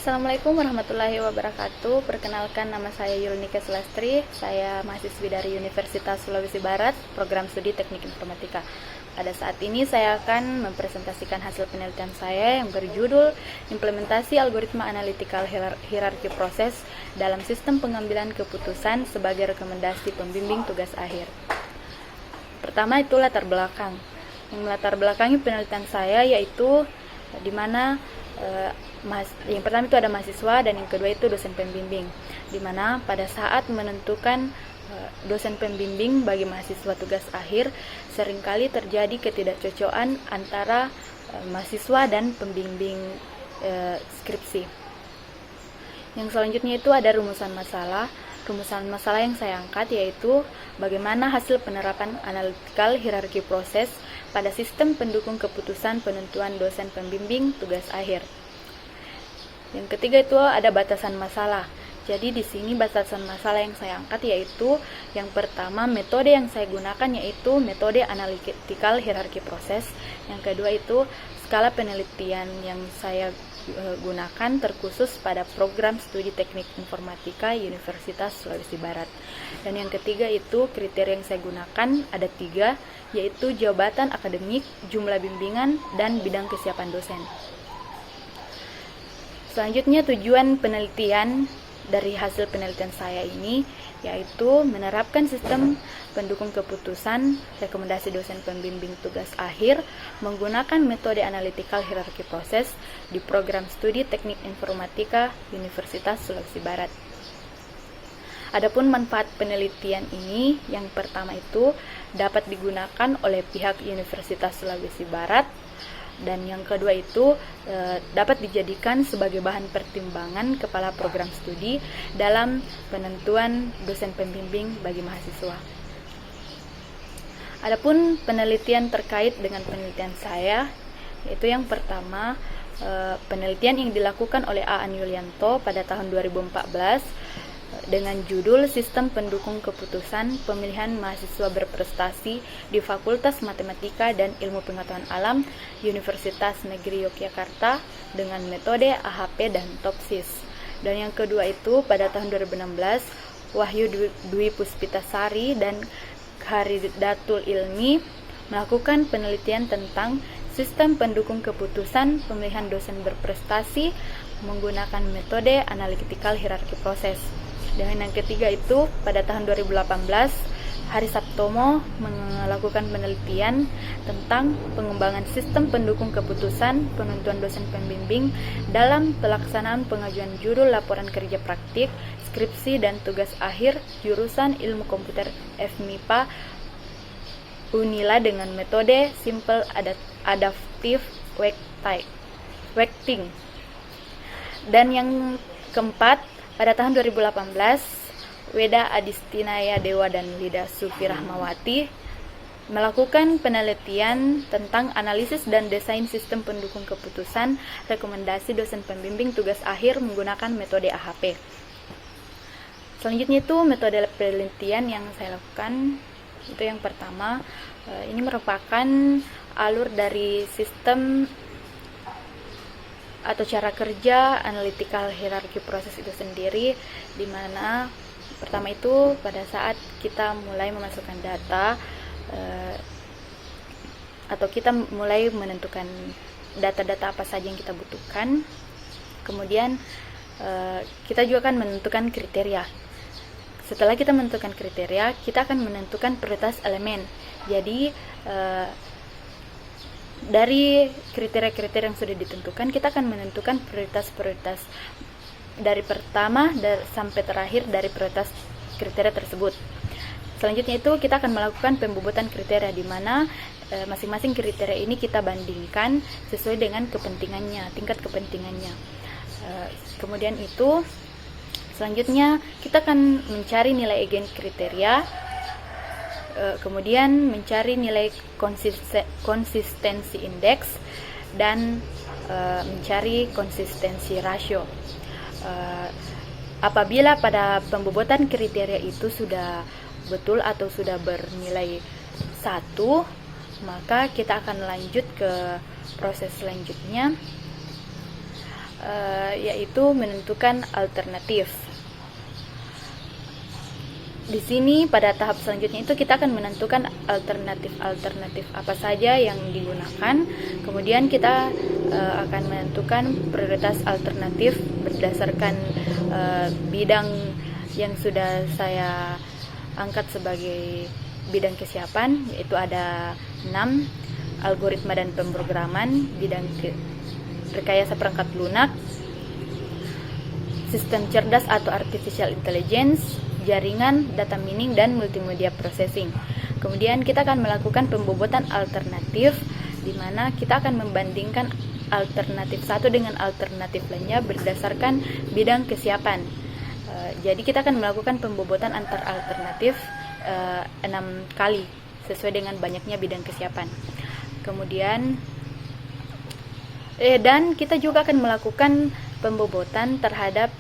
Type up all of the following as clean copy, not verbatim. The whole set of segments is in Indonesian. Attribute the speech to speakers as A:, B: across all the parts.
A: Assalamualaikum warahmatullahi wabarakatuh. Perkenalkan, nama saya Yulnika Sulastri. Saya mahasiswi dari Universitas Sulawesi Barat, program studi Teknik Informatika. Pada saat ini saya akan mempresentasikan hasil penelitian saya yang berjudul Implementasi Algoritma Analytical Hierarchy Process dalam Sistem Pengambilan Keputusan sebagai Rekomendasi Pembimbing Tugas Akhir. Pertama itu latar belakang. Yang melatar belakangi penelitian saya yaitu di mana yang pertama itu ada mahasiswa dan yang kedua itu dosen pembimbing, di mana pada saat menentukan dosen pembimbing bagi mahasiswa tugas akhir seringkali terjadi ketidakcocokan antara mahasiswa dan pembimbing skripsi. Yang selanjutnya itu ada rumusan masalah. Rumusan masalah yang saya angkat yaitu bagaimana hasil penerapan analytical hierarchy process pada sistem pendukung keputusan penentuan dosen pembimbing tugas akhir. Yang ketiga itu ada batasan masalah. Jadi di sini batasan masalah yang saya angkat yaitu yang pertama metode yang saya gunakan yaitu metode analytical hierarchy process. Yang kedua itu skala penelitian yang saya gunakan terkhusus pada program studi Teknik Informatika Universitas Sulawesi Barat. Dan yang ketiga itu kriteria yang saya gunakan ada 3, yaitu jabatan akademik, jumlah bimbingan, dan bidang kesiapan dosen. Selanjutnya tujuan penelitian dari hasil penelitian saya ini yaitu menerapkan sistem pendukung keputusan rekomendasi dosen pembimbing tugas akhir menggunakan metode analytical hierarchy process di program studi Teknik Informatika Universitas Sulawesi Barat. Adapun manfaat penelitian ini, yang pertama itu dapat digunakan oleh pihak Universitas Sulawesi Barat, dan yang kedua itu dapat dijadikan sebagai bahan pertimbangan kepala program studi dalam penentuan dosen pembimbing bagi mahasiswa. Adapun penelitian terkait dengan penelitian saya, yaitu yang pertama penelitian yang dilakukan oleh Aan Yulianto pada tahun 2014 dengan judul Sistem Pendukung Keputusan Pemilihan Mahasiswa Berprestasi di Fakultas Matematika dan Ilmu Pengetahuan Alam Universitas Negeri Yogyakarta dengan metode AHP dan TOPSIS. Dan yang kedua itu pada tahun 2016 Wahyu Dwi Puspitasari dan Kharidatul Ilmi melakukan penelitian tentang sistem pendukung keputusan pemilihan dosen berprestasi menggunakan metode analytical hierarchy process. Dan yang ketiga itu pada tahun 2018 Hari Saptomo melakukan penelitian tentang pengembangan sistem pendukung keputusan penentuan dosen pembimbing dalam pelaksanaan pengajuan judul laporan kerja praktik, skripsi dan tugas akhir jurusan Ilmu Komputer FMIPA Unila dengan metode Simple Adaptive Weighting. Dan yang keempat, pada tahun 2018, Weda Adistinaya Dewa dan Lida Sufi Rahmawati melakukan penelitian tentang analisis dan desain sistem pendukung keputusan rekomendasi dosen pembimbing tugas akhir menggunakan metode AHP. Selanjutnya itu metode penelitian yang saya lakukan, itu yang pertama, ini merupakan alur dari sistem atau cara kerja analytical hierarchy process itu sendiri, di mana pertama itu pada saat kita mulai memasukkan data atau kita mulai menentukan data-data apa saja yang kita butuhkan, kemudian kita juga akan menentukan kriteria. Setelah kita menentukan kriteria, kita akan menentukan prioritas elemen. Jadi dari kriteria-kriteria yang sudah ditentukan, kita akan menentukan prioritas-prioritas dari pertama sampai terakhir dari prioritas kriteria tersebut. Selanjutnya itu kita akan melakukan pembobotan kriteria, di mana masing-masing kriteria ini kita bandingkan sesuai dengan kepentingannya, tingkat kepentingannya. Kemudian itu selanjutnya kita akan mencari nilai eigen kriteria, kemudian mencari nilai konsistensi indeks dan mencari konsistensi rasio. Apabila pada pembobotan kriteria itu sudah betul atau sudah bernilai 1, maka kita akan lanjut ke proses selanjutnya, yaitu menentukan alternatif. Di sini pada tahap selanjutnya itu kita akan menentukan alternatif apa saja yang digunakan. Kemudian kita akan menentukan prioritas alternatif berdasarkan bidang yang sudah saya angkat sebagai bidang kesiapan, yaitu ada 6: algoritma dan pemrograman, bidang rekayasa perangkat lunak, sistem cerdas atau artificial intelligence, jaringan, data mining, dan multimedia processing. Kemudian kita akan melakukan pembobotan alternatif, di mana kita akan membandingkan alternatif satu dengan alternatif lainnya berdasarkan bidang kesiapan. Jadi kita akan melakukan pembobotan antar alternatif 6 kali sesuai dengan banyaknya bidang kesiapan. Kemudian dan kita juga akan melakukan pembobotan terhadap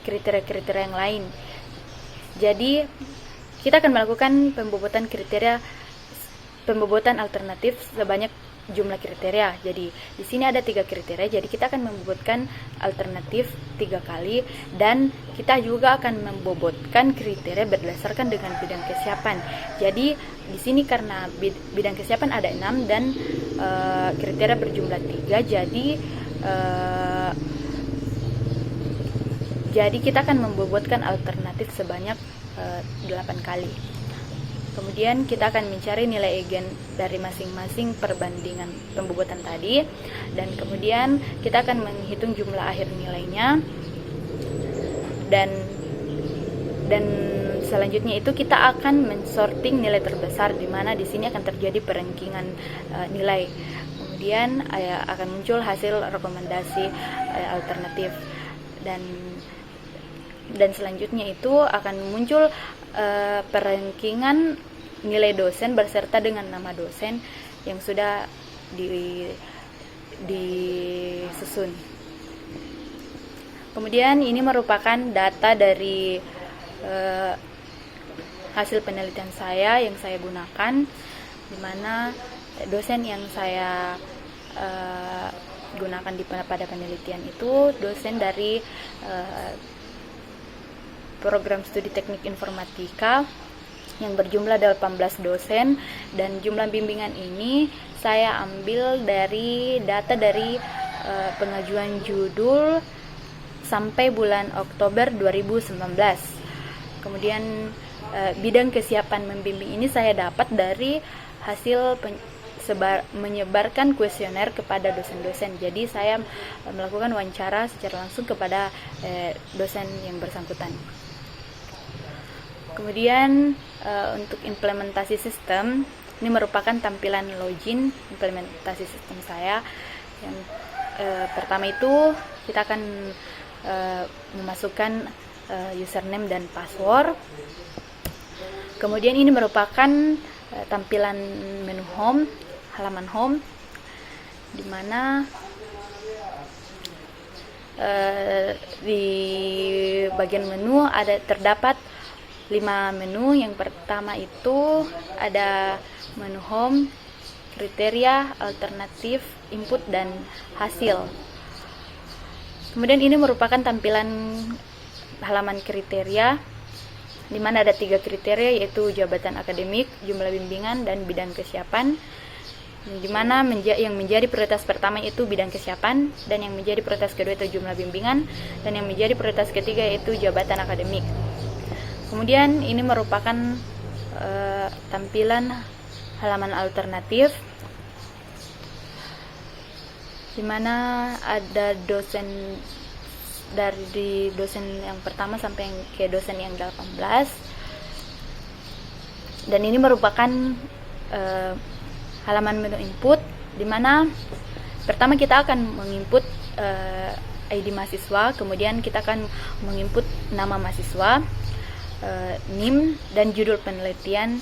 A: kriteria-kriteria yang lain. Jadi kita akan melakukan pembobotan alternatif sebanyak jumlah kriteria. Jadi di sini ada 3 kriteria. Jadi kita akan membobotkan alternatif 3 kali, dan kita juga akan membobotkan kriteria berdasarkan dengan bidang kesiapan. Jadi di sini karena bidang kesiapan ada 6 dan kriteria berjumlah 3, jadi kita akan membobotkan alternatif sebanyak 8 kali. Kemudian kita akan mencari nilai eigen dari masing-masing perbandingan pembobotan tadi, dan kemudian kita akan menghitung jumlah akhir nilainya, dan selanjutnya itu kita akan mensorting nilai terbesar, di mana di sini akan terjadi perankingan nilai. Kemudian akan muncul hasil rekomendasi alternatif, dan selanjutnya itu akan muncul perankingan nilai dosen beserta dengan nama dosen yang sudah disusun. Kemudian ini merupakan data dari hasil penelitian saya yang saya gunakan, di mana dosen yang saya gunakan pada penelitian itu dosen dari program studi teknik informatika yang berjumlah 18 dosen, dan jumlah bimbingan ini saya ambil dari data dari pengajuan judul sampai bulan Oktober 2019. Kemudian bidang kesiapan membimbing ini saya dapat dari hasil menyebarkan kuesioner kepada dosen-dosen. Jadi saya melakukan wawancara secara langsung kepada dosen yang bersangkutan. Kemudian untuk implementasi sistem, ini merupakan tampilan login implementasi sistem saya. Yang pertama itu kita akan memasukkan username dan password. Kemudian ini merupakan tampilan menu home, halaman home, di mana di bagian menu terdapat 5 menu. Yang pertama itu ada menu home, kriteria, alternatif, input, dan hasil. Kemudian ini merupakan tampilan halaman kriteria, di mana ada 3 kriteria, yaitu jabatan akademik, jumlah bimbingan, dan bidang kesiapan. Di mana yang menjadi prioritas pertama itu bidang kesiapan, dan yang menjadi prioritas kedua itu jumlah bimbingan, dan yang menjadi prioritas ketiga yaitu jabatan akademik. Kemudian ini merupakan tampilan halaman alternatif, di mana ada dosen dari dosen yang pertama sampai ke dosen yang 18. Dan ini merupakan halaman menu input, di mana pertama kita akan menginput ID mahasiswa, kemudian kita akan menginput nama mahasiswa, NIM, dan judul penelitian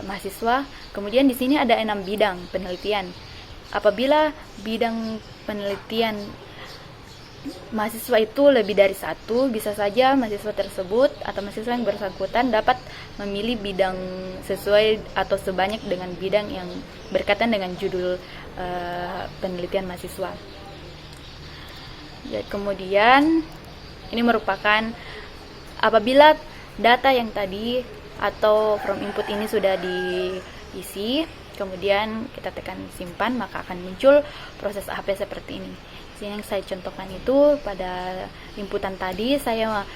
A: mahasiswa. Kemudian di sini ada 6 bidang penelitian. Apabila bidang penelitian mahasiswa itu lebih dari 1, bisa saja mahasiswa tersebut atau mahasiswa yang bersangkutan dapat memilih bidang sesuai atau sebanyak dengan bidang yang berkaitan dengan judul penelitian mahasiswa. Dan kemudian ini merupakan apabila data yang tadi atau from input ini sudah diisi, kemudian kita tekan simpan, maka akan muncul proses AP seperti ini. Yang saya contohkan itu pada inputan tadi saya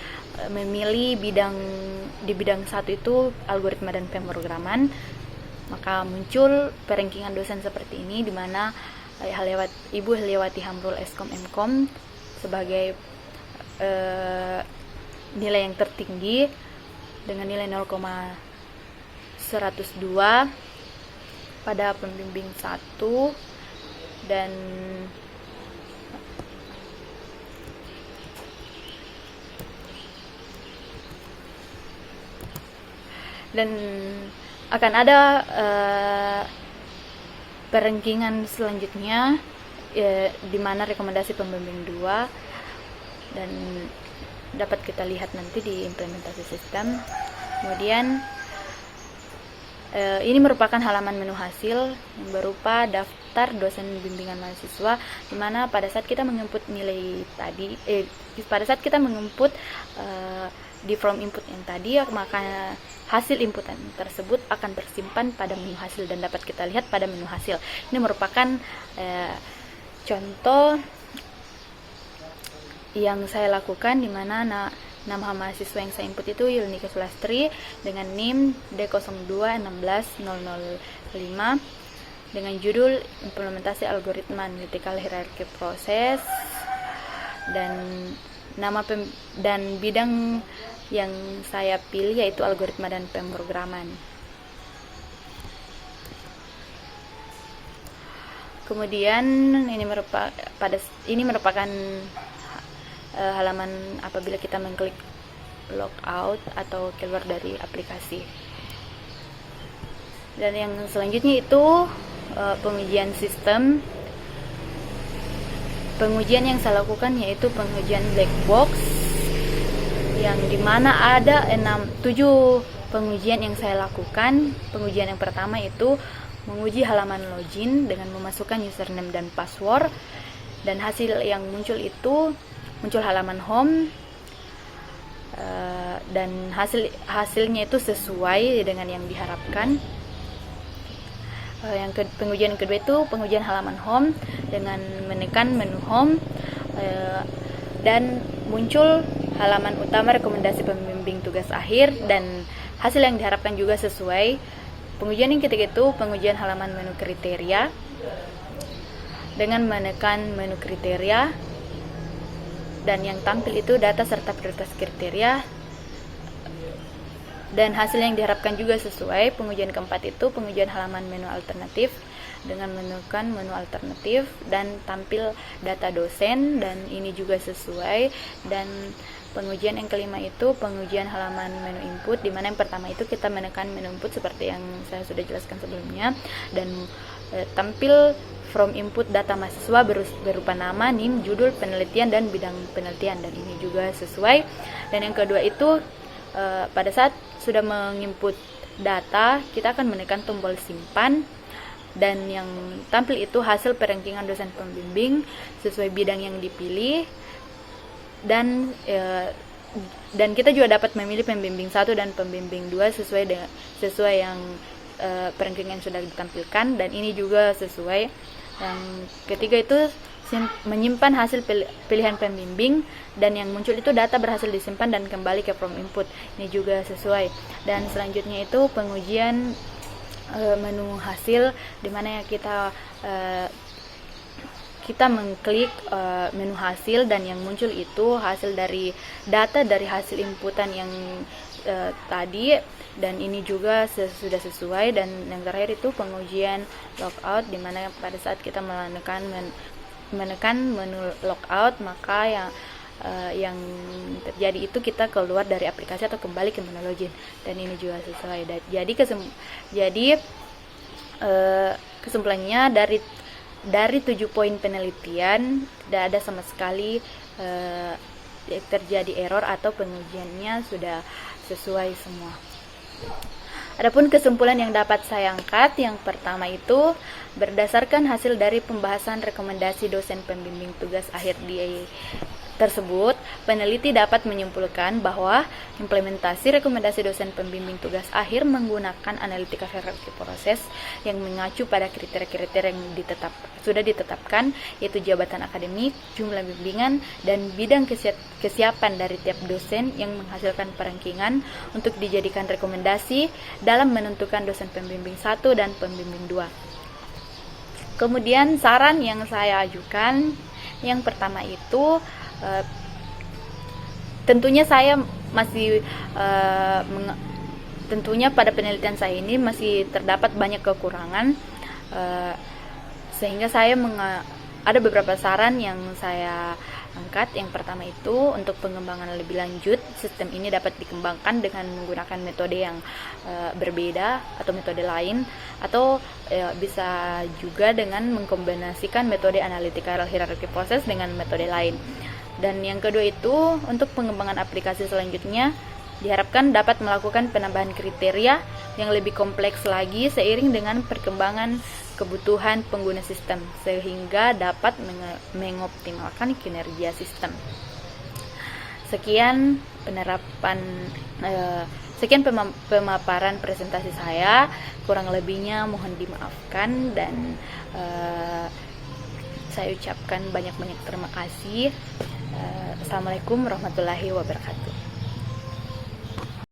A: memilih di bidang 1 itu algoritma dan pemrograman, maka muncul perankingan dosen seperti ini, di mana Ibu Heliawati Hamrul Eskom Mkom sebagai nilai yang tertinggi dengan nilai 0,102 pada pembimbing 1 dan akan ada perankingan selanjutnya di mana rekomendasi pembimbing 2, dan dapat kita lihat nanti di implementasi sistem. Kemudian ini merupakan halaman menu hasil yang berupa daftar dosen bimbingan mahasiswa, di mana pada saat kita menginput nilai tadi, pada saat kita menginput di from input yang tadi, maka hasil inputan tersebut akan tersimpan pada menu hasil dan dapat kita lihat pada menu hasil. Ini merupakan contoh yang saya lakukan, di mana nama mahasiswa yang saya input itu Yulnika Sulastri dengan NIM D02160005 dengan judul implementasi algoritma analytical hierarchy process, dan dan bidang yang saya pilih yaitu algoritma dan pemrograman. Kemudian ini merupakan halaman apabila kita mengklik logout atau keluar dari aplikasi. Dan yang selanjutnya itu pengujian sistem. Pengujian yang saya lakukan yaitu pengujian black box, yang dimana ada 7 pengujian yang saya lakukan. Pengujian yang pertama itu menguji halaman login dengan memasukkan username dan password, dan hasil yang muncul itu muncul halaman home, dan hasilnya itu sesuai dengan yang diharapkan. Pengujian kedua itu pengujian halaman home dengan menekan menu home, dan muncul halaman utama rekomendasi pembimbing tugas akhir, dan hasil yang diharapkan juga sesuai. Pengujian yang ketiga itu pengujian halaman menu kriteria dengan menekan menu kriteria, dan yang tampil itu data serta prioritas kriteria, dan hasil yang diharapkan juga sesuai. Pengujian keempat itu pengujian halaman menu alternatif dengan menekan menu alternatif dan tampil data dosen, dan ini juga sesuai. Dan pengujian yang kelima itu pengujian halaman menu input, di mana yang pertama itu kita menekan menu input seperti yang saya sudah jelaskan sebelumnya, dan tampil from input data mahasiswa berupa nama, NIM, judul penelitian, dan bidang penelitian, dan ini juga sesuai. Dan yang kedua itu pada saat sudah menginput data, kita akan menekan tombol simpan, dan yang tampil itu hasil perankingan dosen pembimbing sesuai bidang yang dipilih, dan kita juga dapat memilih pembimbing 1 dan pembimbing 2 sesuai yang perankingan sudah ditampilkan, dan ini juga sesuai. Yang ketiga itu menyimpan hasil pilihan pembimbing, dan yang muncul itu data berhasil disimpan dan kembali ke from input, ini juga sesuai. Dan selanjutnya itu pengujian menu hasil, di mana kita mengklik menu hasil, dan yang muncul itu hasil dari data dari hasil inputan yang tadi, dan ini juga sudah sesuai. Dan yang terakhir itu pengujian logout, di mana pada saat kita menekan menu logout, maka yang terjadi itu kita keluar dari aplikasi atau kembali ke menu login, dan ini juga sesuai. Jadi kesimpulannya dari 7 poin penelitian tidak ada sama sekali terjadi error atau pengujiannya sudah sesuai semua. Adapun kesimpulan yang dapat saya angkat, yang pertama itu berdasarkan hasil dari pembahasan rekomendasi dosen pembimbing tugas akhir di tersebut, peneliti dapat menyimpulkan bahwa implementasi rekomendasi dosen pembimbing tugas akhir menggunakan analitika hierarki proses yang mengacu pada kriteria-kriteria yang sudah ditetapkan, yaitu jabatan akademik, jumlah bimbingan, dan bidang kesiapan dari tiap dosen yang menghasilkan perengkingan untuk dijadikan rekomendasi dalam menentukan dosen pembimbing 1 dan pembimbing 2. Kemudian saran yang saya ajukan, yang pertama itu tentunya saya masih tentunya pada penelitian saya ini masih terdapat banyak kekurangan, sehingga saya ada beberapa saran yang saya angkat. Yang pertama itu, untuk pengembangan lebih lanjut, sistem ini dapat dikembangkan dengan menggunakan metode yang berbeda atau metode lain, atau bisa juga dengan mengkombinasikan metode analitika hierarki proses dengan metode lain. Dan yang kedua itu, untuk pengembangan aplikasi selanjutnya diharapkan dapat melakukan penambahan kriteria yang lebih kompleks lagi seiring dengan perkembangan kebutuhan pengguna sistem, sehingga dapat mengoptimalkan kinerja sistem. Sekian pemaparan presentasi saya, kurang lebihnya mohon dimaafkan, dan saya ucapkan banyak-banyak terima kasih. Assalamualaikum warahmatullahi wabarakatuh.